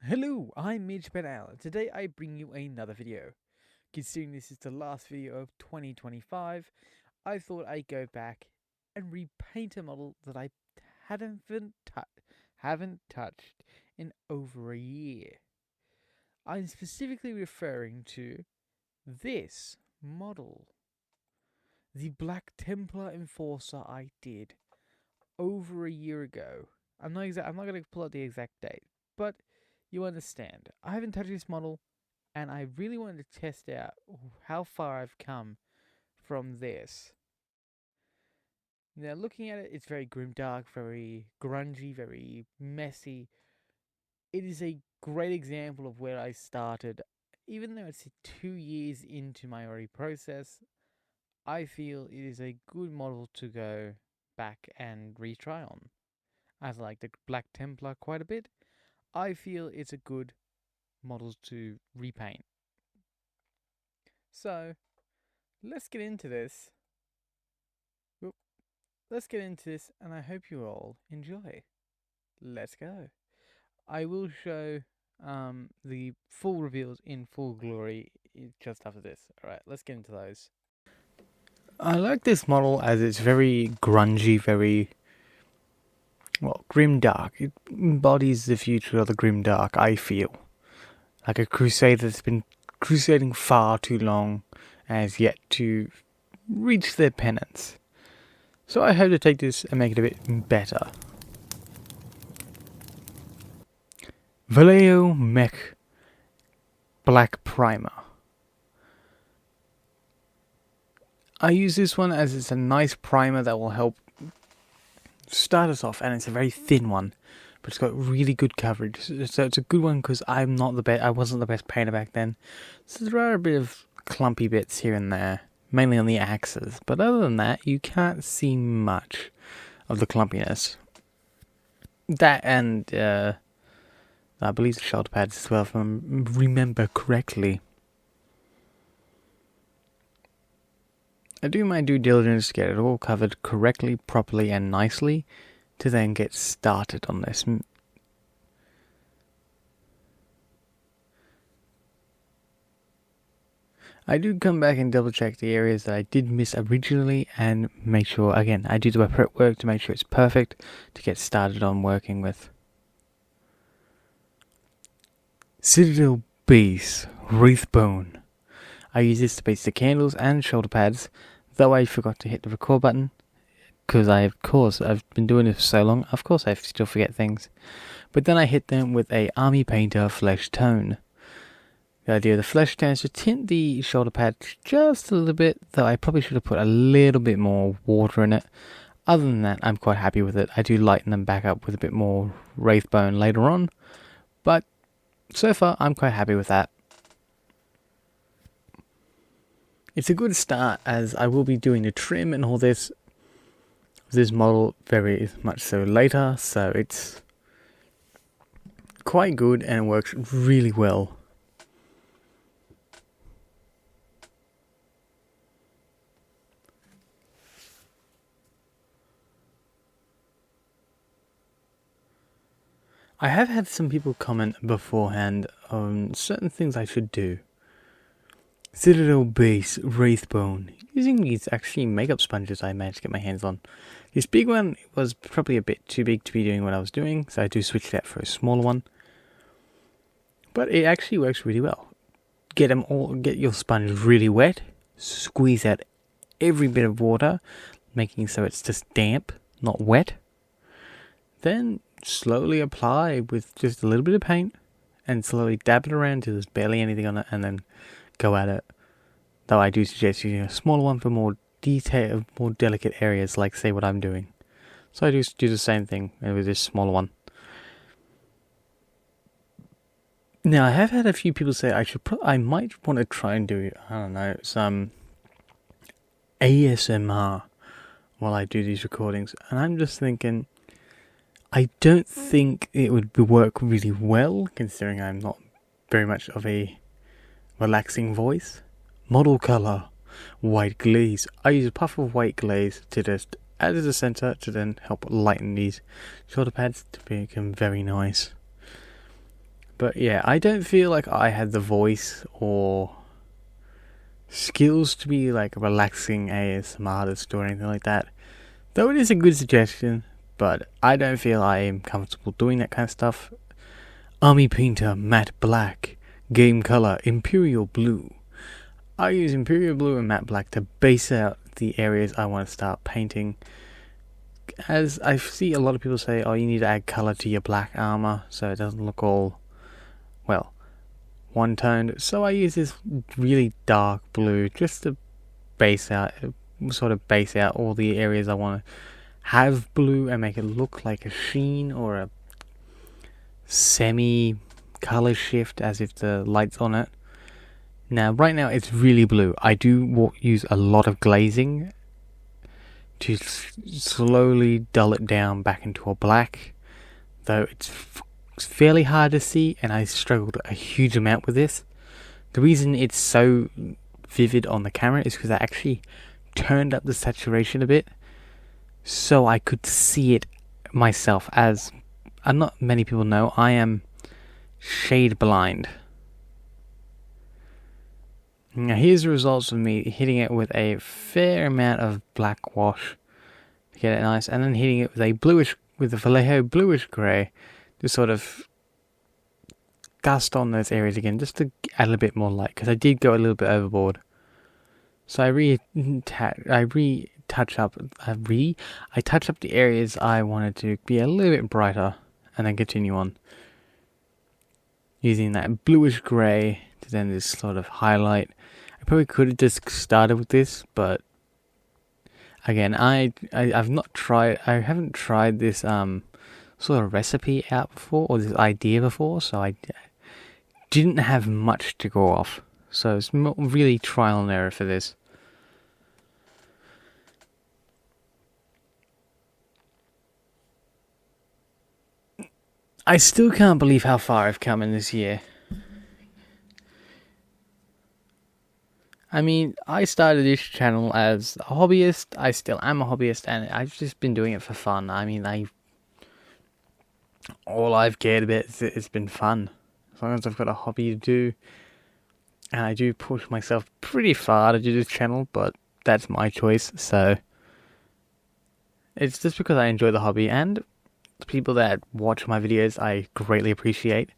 Hello, I'm Mitch. Today I bring you another video. Considering this is the last video of 2025, I thought I'd go back and repaint a model that I haven't touched in over a year. I'm specifically referring to this model, the Black Templar Enforcer I did over a year ago. I'm not going to pull out the exact date, but you understand. I haven't touched this model, and I really wanted to test out how far I've come from this. Now, looking at it, it's very grimdark, very grungy, very messy. It is a great example of where I started. Even though it's 2 years into my already process, I feel it is a good model to go back and retry on. As I like the Black Templar quite a bit, I feel it's a good model to repaint. So, let's get into this. And I hope you all enjoy. Let's go. I will show the full reveals in full glory just after this. Alright, let's get into those. I like this model as it's very grungy, very, well, grimdark. It embodies the future of the grimdark, I feel. Like a crusader that's been crusading far too long and has yet to reach their penance. So I hope to take this and make it a bit better. Vallejo Mech Black Primer. I use this one as it's a nice primer that will help start us off, and it's a very thin one, but it's got really good coverage. So it's a good one because I wasn't the best painter back then. So there are a bit of clumpy bits here and there, mainly on the axes. But other than that, you can't see much of the clumpiness. That and I believe the shoulder pads as well, if I remember correctly. I do my due diligence to get it all covered correctly, properly, and nicely to then get started on this. I do come back and double check the areas that I did miss originally and make sure, again, I do the prep work to make sure it's perfect to get started on working with. Citadel Base Wraithbone. I use this to base the candles and shoulder pads, though I forgot to hit the record button, because I've been doing this for so long, of course I still forget things. But then I hit them with a Army Painter Flesh Tone. The idea of the flesh tone is to tint the shoulder pads just a little bit, though I probably should have put a little bit more water in it. Other than that, I'm quite happy with it. I do lighten them back up with a bit more Wraithbone later on, but so far I'm quite happy with that. It's a good start, as I will be doing the trim and all this model very much so later, so it's quite good and it works really well. I have had some people comment beforehand on certain things I should do. Citadel Base Wraithbone. Using these actually makeup sponges I managed to get my hands on. This big one was probably a bit too big to be doing what I was doing, so I do switch that for a smaller one. But it actually works really well. Get your sponge really wet, squeeze out every bit of water, making so it's just damp, not wet. Then slowly apply with just a little bit of paint and slowly dab it around till there's barely anything on it, and then go at it. Though I do suggest using a smaller one for more detailed, more delicate areas, like say what I'm doing. So I do the same thing with this smaller one. Now I have had a few people say I might want to try and do, I don't know, some ASMR while I do these recordings, and I'm just thinking, I don't think it would work really well, considering I'm not very much of a relaxing voice. Model color, white glaze. I use a puff of white glaze to just add to the center to then help lighten these shoulder pads to become very nice. But yeah, I don't feel like I had the voice or skills to be like a relaxing ASMR artist or anything like that. Though it is a good suggestion, but I don't feel I am comfortable doing that kind of stuff. Army Painter Matte Black, Game Color Imperial Blue. I use Imperial Blue and Matte Black to base out the areas I want to start painting. As I see a lot of people say, oh, you need to add color to your black armor so it doesn't look all, well, one-toned. So I use this really dark blue just to base out all the areas I want to have blue and make it look like a sheen or a semi color shift as if the light's on it. Now, right now it's really blue. I do use a lot of glazing to slowly dull it down back into a black, though it's fairly hard to see, and I struggled a huge amount with this. The reason it's so vivid on the camera is because I actually turned up the saturation a bit so I could see it myself. As not many people know, I am shade blind. Now here's the results of me hitting it with a fair amount of black wash to get it nice, and then hitting it with a Vallejo bluish grey to sort of dust on those areas again, just to add a little bit more light, because I did go a little bit overboard. So I touch up the areas I wanted to be a little bit brighter, and then continue on using that bluish grey to then this sort of highlight. I probably could have just started with this, but again, I haven't tried this sort of recipe out before, or this idea before, so I didn't have much to go off. So it's really trial and error for this. I still can't believe how far I've come in this year. I mean, I started this channel as a hobbyist. I still am a hobbyist, and I've just been doing it for fun. I mean, all I've cared about is it's been fun. As long as I've got a hobby to do, and I do push myself pretty far to do this channel, but that's my choice. So it's just because I enjoy the hobby, and the people that watch my videos I greatly appreciate.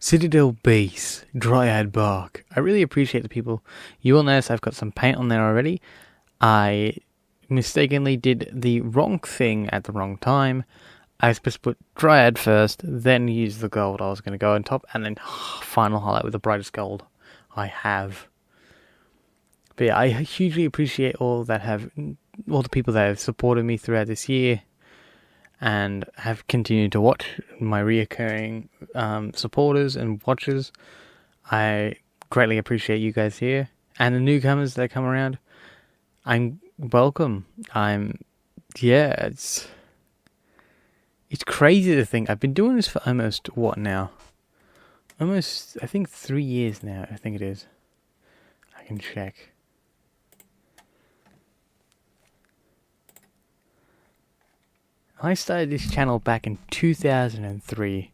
Citadel Base, Dryad Bark. I really appreciate the people. You will notice I've got some paint on there already. I mistakenly did the wrong thing at the wrong time. I was supposed to put Dryad first, then use the gold I was going to go on top, and then final highlight with the brightest gold I have. But yeah, I hugely appreciate all the people that have supported me throughout this year and have continued to watch, my reoccurring supporters and watchers. I greatly appreciate you guys here, and the newcomers that come around. I'm welcome. It's crazy to think I've been doing this for almost I think 3 years now. I think it is. I can check. I started this channel back in 2003.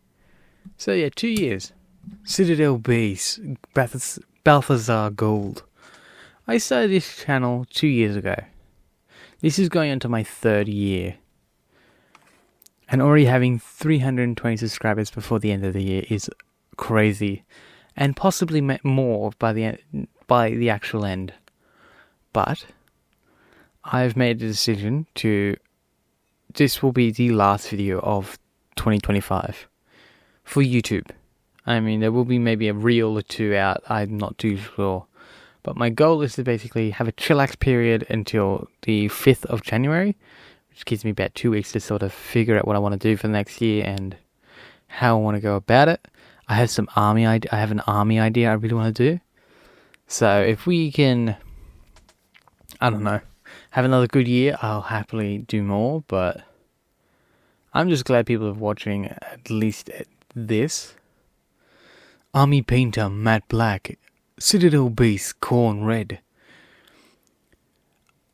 So yeah, 2 years. Citadel Base, Balthazar Gold. I started this channel 2 years ago. This is going into my 3rd year. And already having 320 subscribers before the end of the year is crazy. And possibly more by the actual end. But I've made a decision to... This will be the last video of 2025 for YouTube. I mean, there will be maybe a reel or two out, I'm not too sure. But my goal is to basically have a chillax period until the 5th of January, which gives me about 2 weeks to sort of figure out what I want to do for the next year and how I want to go about it. I have an army idea I really want to do. So if we can, I don't know, have another good year, I'll happily do more, but I'm just glad people are watching at least this. Army Painter Matte Black, Citadel Base Corn Red.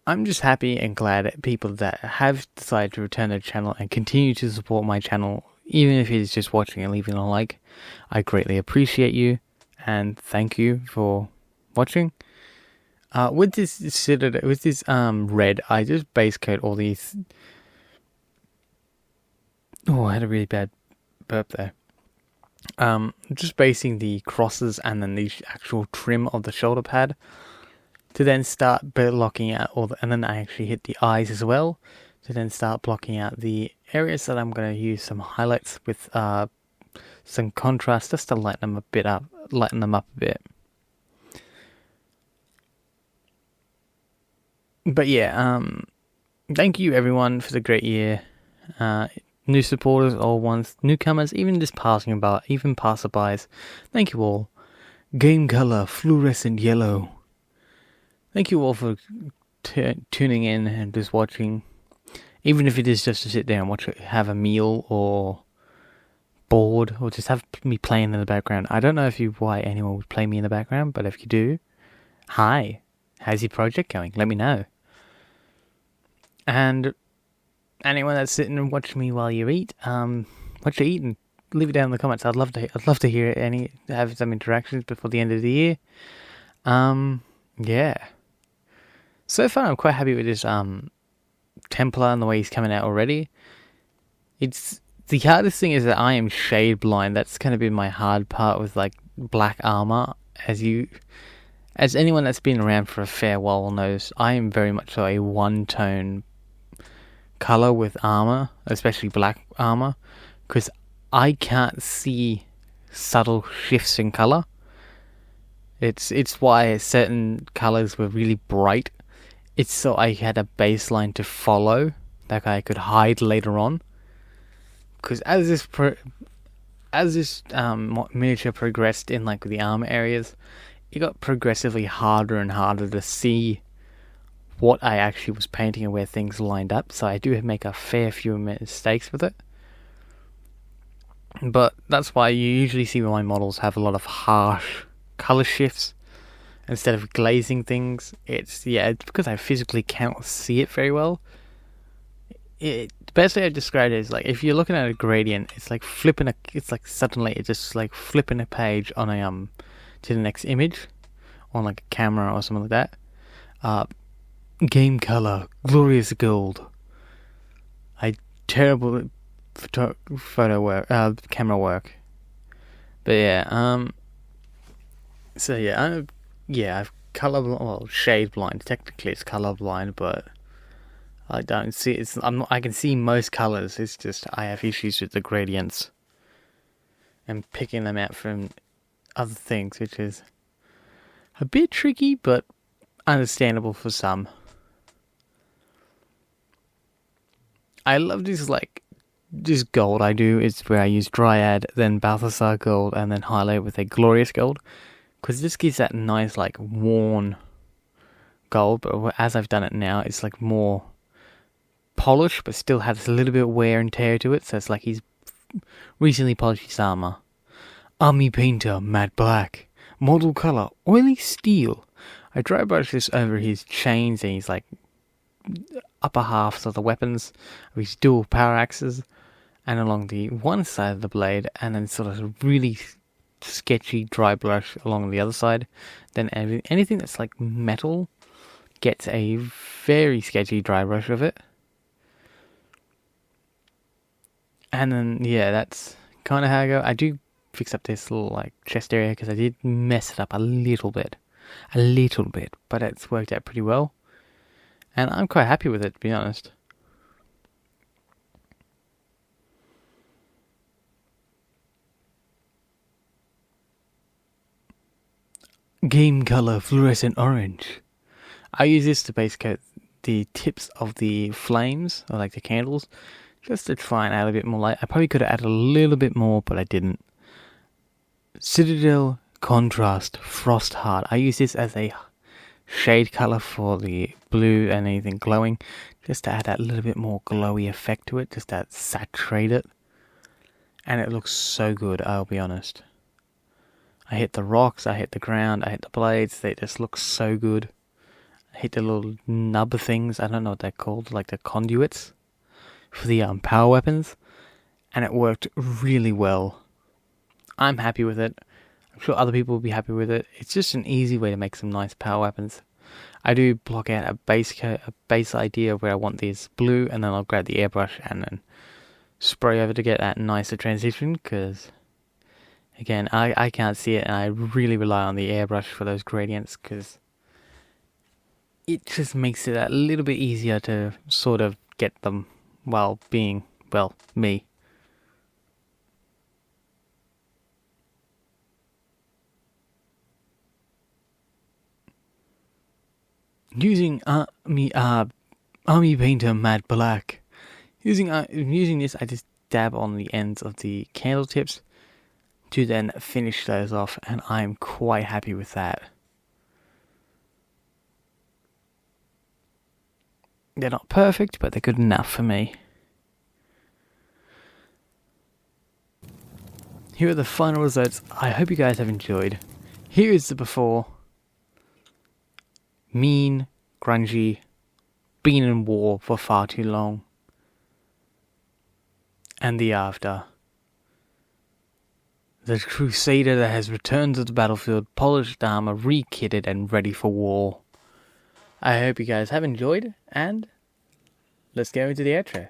I'm just happy and glad at people that have decided to return their channel and continue to support my channel even if it's just watching and leaving a like, I greatly appreciate you, and thank you for watching. With this red, I just base coat all these. Oh, I had a really bad burp there. Just basing the crosses and then the actual trim of the shoulder pad, to then start blocking out and then I actually hit the eyes as well, to then start blocking out the areas that I'm going to use some highlights with some contrast, just to lighten them up a bit. But yeah, thank you everyone for the great year. New supporters, old ones, newcomers, even just passing about, even passerbys. Thank you all. Game color, fluorescent yellow. Thank you all for tuning in and just watching. Even if it is just to sit there and watch it, have a meal, or bored, or just have me playing in the background. I don't know why anyone would play me in the background, but if you do, hi. How's your project going? Let me know. And anyone that's sitting and watching me while you eat, what you eat, and leave it down in the comments. I'd love to hear it. Have some interactions before the end of the year. Yeah. So far, I'm quite happy with this Templar and the way he's coming out already. It's the hardest thing is that I am shade blind. That's kind of been my hard part with like black armor. As anyone that's been around for a fair while knows, I am very much a one-tone color with armor, especially black armor, because I can't see subtle shifts in color. It's why certain colors were really bright. It's so I had a baseline to follow that I could hide later on. Because as this miniature progressed in like the armor areas, it got progressively harder and harder to see what I actually was painting and where things lined up. So I do make a fair few mistakes with it. But that's why you usually see my models have a lot of harsh color shifts instead of glazing things. It's because I physically can't see it very well. The best way I describe it is like if you're looking at a gradient, it's like suddenly it's just like flipping a page on a to the next image on like a camera or something like that. Game color, glorious gold. Terrible photo work, camera work. But yeah, so yeah, I've shade blind. Technically, it's color blind, but I don't see it. I can see most colors. It's just I have issues with the gradients and picking them out from other things, which is a bit tricky, but understandable for some. I love this gold I do is where I use Dryad, then Balthasar gold, and then highlight with a glorious gold, because this gives that nice like worn gold. But as I've done it now, it's like more polished, but still has a little bit of wear and tear to it. So it's like he's recently polished his armor. Army painter, matte black, model color, oily steel. I dry brush this over his chains and his like upper halves of the weapons of his dual power axes, and along the one side of the blade, and then sort of really sketchy dry brush along the other side. Then anything that's like metal gets a very sketchy dry brush of it. And then that's kind of how I go. I do fix up this little like chest area because I did mess it up a little bit, but it's worked out pretty well, and I'm quite happy with it, to be honest. Game color, fluorescent orange. I use this to base coat the tips of the flames, or like the candles, just to try and add a bit more light. I probably could have added a little bit more, but I didn't. Citadel Contrast Frost Hard. I use this as a shade color for the blue and anything glowing, just to add that little bit more glowy effect to it, just to saturate it. And it looks so good, I'll be honest. I hit the rocks, I hit the ground, I hit the blades, they just look so good. I hit the little nub things, I don't know what they're called, like the conduits for the power weapons. and it worked really well. I'm happy with it. I'm sure other people will be happy with it. It's just an easy way to make some nice power weapons. I do block out a base idea where I want these blue, and then I'll grab the airbrush and then spray over to get that nicer transition, because again, I can't see it, and I really rely on the airbrush for those gradients, because it just makes it a little bit easier to sort of get them while being, well, me. Using Army Painter Matte Black. Using this, I just dab on the ends of the candle tips to then finish those off, and I'm quite happy with that. They're not perfect, but they're good enough for me. Here are the final results. I hope you guys have enjoyed. Here is the before. Mean, grungy, been in war for far too long. And the after. The crusader that has returned to the battlefield, polished armor, re-kitted and ready for war. I hope you guys have enjoyed, and let's go into the outro.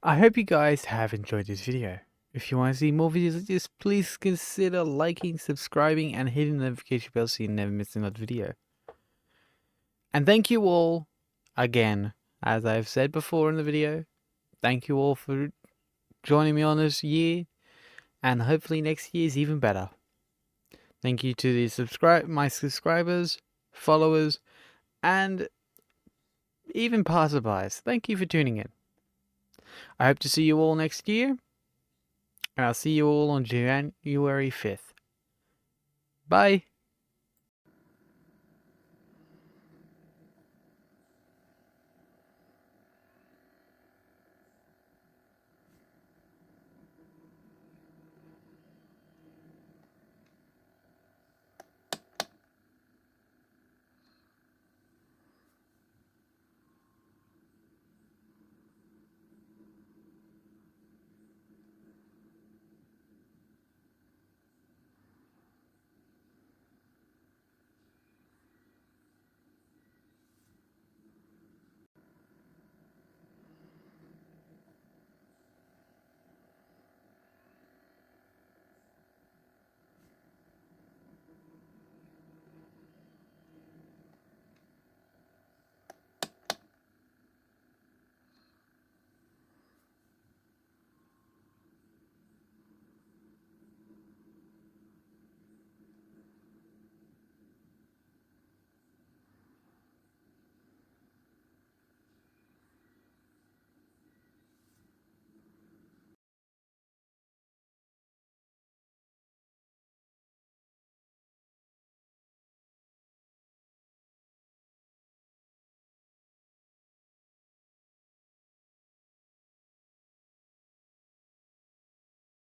I hope you guys have enjoyed this video. If you want to see more videos like this, please consider liking, subscribing, and hitting the notification bell so you never miss another video. And thank you all, again, as I've said before in the video, thank you all for joining me on this year, and hopefully next year is even better. Thank you to the my subscribers, followers, and even passerbys. Thank you for tuning in. I hope to see you all next year, and I'll see you all on January 5th. Bye!